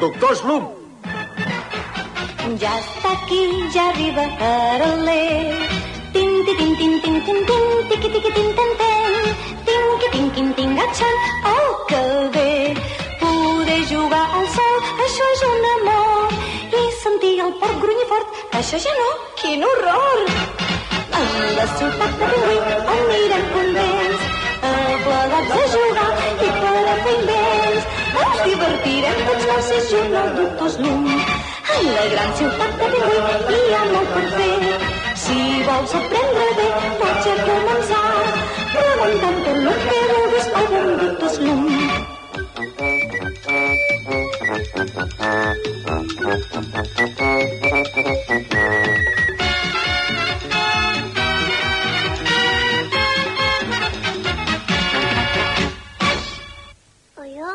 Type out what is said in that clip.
doctor Slum. Ja està aquí, ja arriba Araler. Tin, tin, tin, tin, tin, tin, tin, tiqui, tiqui, tin, tin, tin. Tinqui, tinqui, tingatxant, oh, que bé. Poder jugar al sol, això és un amor. I sentir el porc grunyir fort, això ja no, quin horror. En la ciutat de Pingüí anirem contents, plegats a jugar i per a fer invents. Ens divertirem tots dos i junt al doctor Slum. En la gran ciutat de Pingüí hi ha molt per fer. Si vols aprendre bé, vaig a començar preguntant tot el que vulguis al bon doctor Slum. Jo